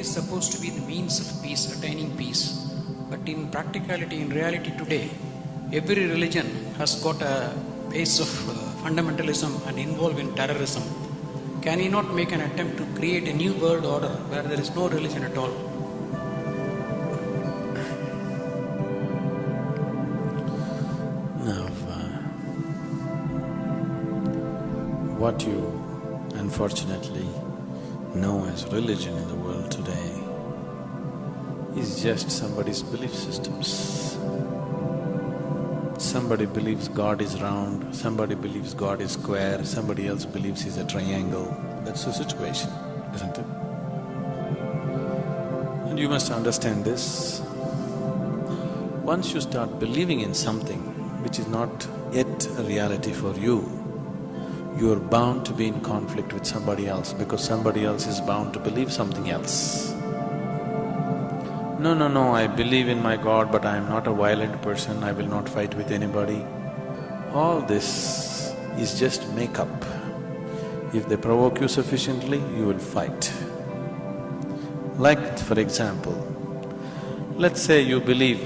is supposed to be the means of peace, attaining peace. But in practicality, in reality today, every religion has got a base of fundamentalism and involved in terrorism. Can he not make an attempt to create a new world order where there is no religion at all? Now, what you unfortunately know as religion in the world today is just somebody's belief systems. Somebody believes God is round, somebody believes God is square, somebody else believes he's a triangle. That's the situation, isn't it? And you must understand this. Once you start believing in something which is not yet a reality for you, you are bound to be in conflict with somebody else because somebody else is bound to believe something else. No, I believe in my God, but I am not a violent person, I will not fight with anybody. All this is just make-up. If they provoke you sufficiently, you will fight. Like, for example, let's say you believe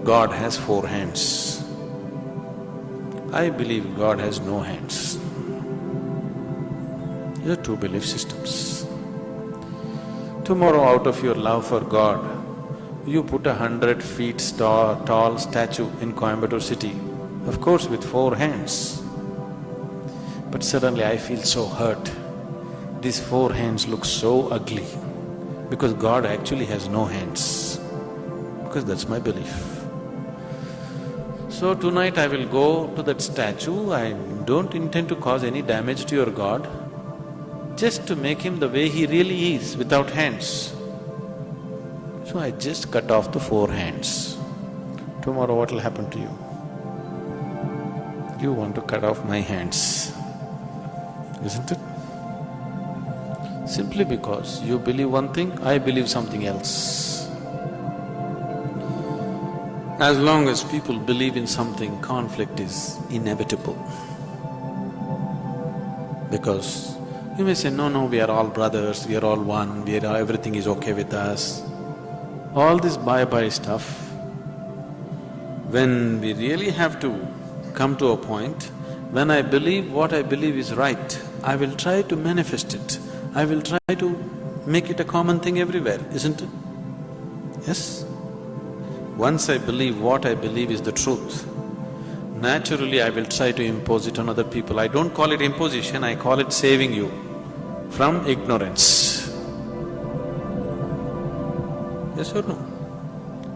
God has 4 hands. I believe God has no hands. These are 2 belief systems. Tomorrow, out of your love for God, you put 100 feet tall statue in Coimbatore city, of course with 4 hands. But suddenly I feel so hurt. These 4 hands look so ugly because God actually has no hands, because that's my belief. So tonight I will go to that statue, I don't intend to cause any damage to your God, just to make him the way he really is, without hands. So I just cut off the 4 hands. Tomorrow what will happen to you? You want to cut off my hands, isn't it? Simply because you believe one thing, I believe something else. As long as people believe in something, conflict is inevitable. Because you may say, no, we are all brothers, we are all one, everything is okay with us. All this bye-bye stuff, when we really have to come to a point, when I believe what I believe is right, I will try to manifest it. I will try to make it a common thing everywhere, isn't it? Yes? Once I believe what I believe is the truth, naturally I will try to impose it on other people. I don't call it imposition, I call it saving you from ignorance. Yes or no?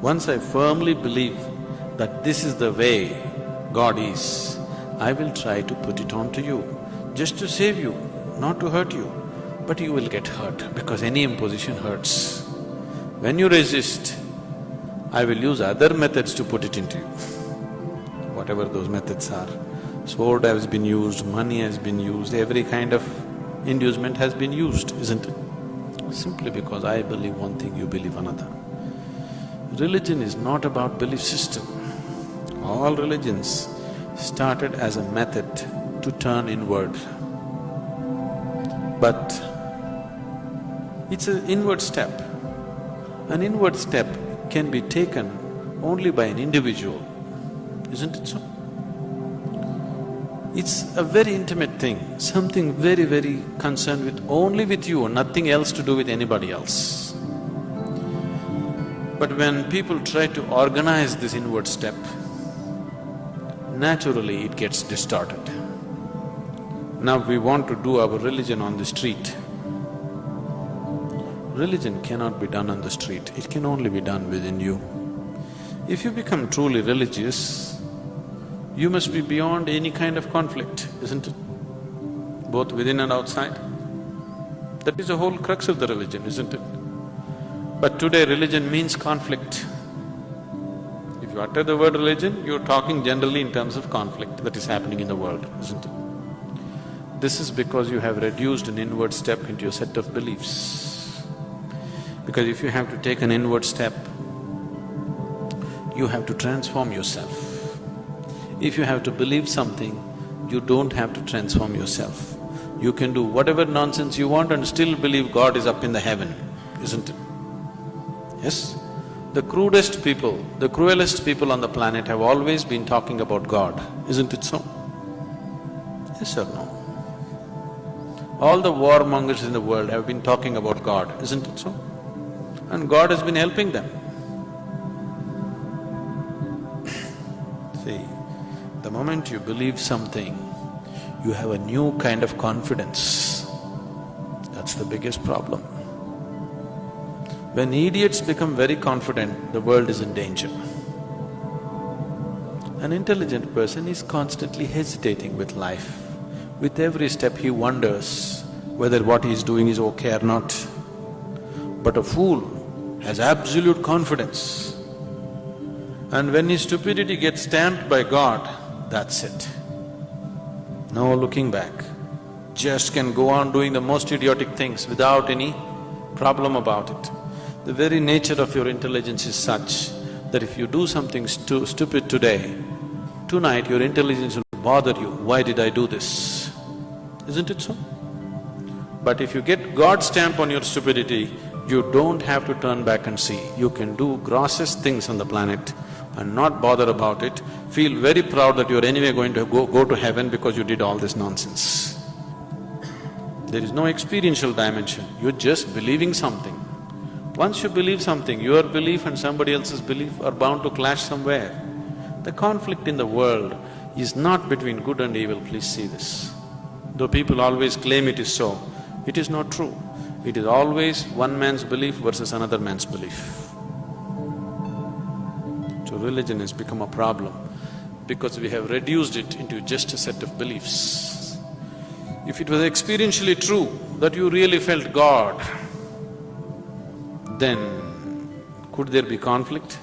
Once I firmly believe that this is the way God is, I will try to put it on to you, just to save you, not to hurt you. But you will get hurt because any imposition hurts. When you resist, I will use other methods to put it into you, whatever those methods are. Sword has been used, money has been used, every kind of inducement has been used, isn't it? Simply because I believe one thing, you believe another. Religion is not about belief system. All religions started as a method to turn inward. But it's an inward step. An inward step can be taken only by an individual, isn't it so? It's a very intimate thing, something very, very concerned with only with you, nothing else to do with anybody else. But when people try to organize this inward step, naturally it gets distorted. Now we want to do our religion on the street. Religion cannot be done on the street, it can only be done within you. If you become truly religious, you must be beyond any kind of conflict, isn't it? Both within and outside. That is the whole crux of the religion, isn't it? But today religion means conflict. If you utter the word religion, you're talking generally in terms of conflict that is happening in the world, isn't it? This is because you have reduced an inward step into a set of beliefs. Because if you have to take an inward step, you have to transform yourself. If you have to believe something, you don't have to transform yourself. You can do whatever nonsense you want and still believe God is up in the heaven, isn't it? Yes? The crudest people, the cruelest people on the planet have always been talking about God, isn't it so? Yes or no? All the warmongers in the world have been talking about God, isn't it so? And God has been helping them. See, the moment you believe something, you have a new kind of confidence. That's the biggest problem. When idiots become very confident, the world is in danger. An intelligent person is constantly hesitating with life. With every step he wonders whether what he is doing is okay or not. But a fool has absolute confidence. And when his stupidity gets stamped by God, that's it. No looking back. Just can go on doing the most idiotic things without any problem about it. The very nature of your intelligence is such that if you do something stupid today, tonight your intelligence will bother you, why did I do this? Isn't it so? But if you get God's stamp on your stupidity, you don't have to turn back and see. You can do grossest things on the planet and not bother about it, feel very proud that you're anyway going to go to heaven because you did all this nonsense. There is no experiential dimension, you're just believing something. Once you believe something, your belief and somebody else's belief are bound to clash somewhere. The conflict in the world is not between good and evil, please see this. Though people always claim it is so, it is not true. It is always one man's belief versus another man's belief. So religion has become a problem because we have reduced it into just a set of beliefs. If it was experientially true that you really felt God, then could there be conflict?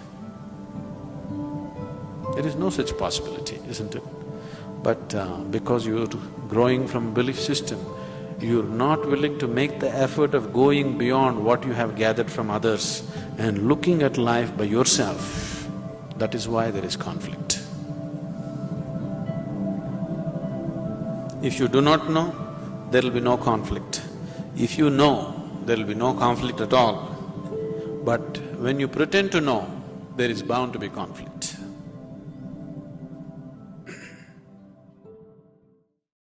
There is no such possibility, isn't it? But because you're growing from a belief system, you're not willing to make the effort of going beyond what you have gathered from others and looking at life by yourself. That is why there is conflict. If you do not know, there will be no conflict. If you know, there will be no conflict at all. But when you pretend to know, there is bound to be conflict.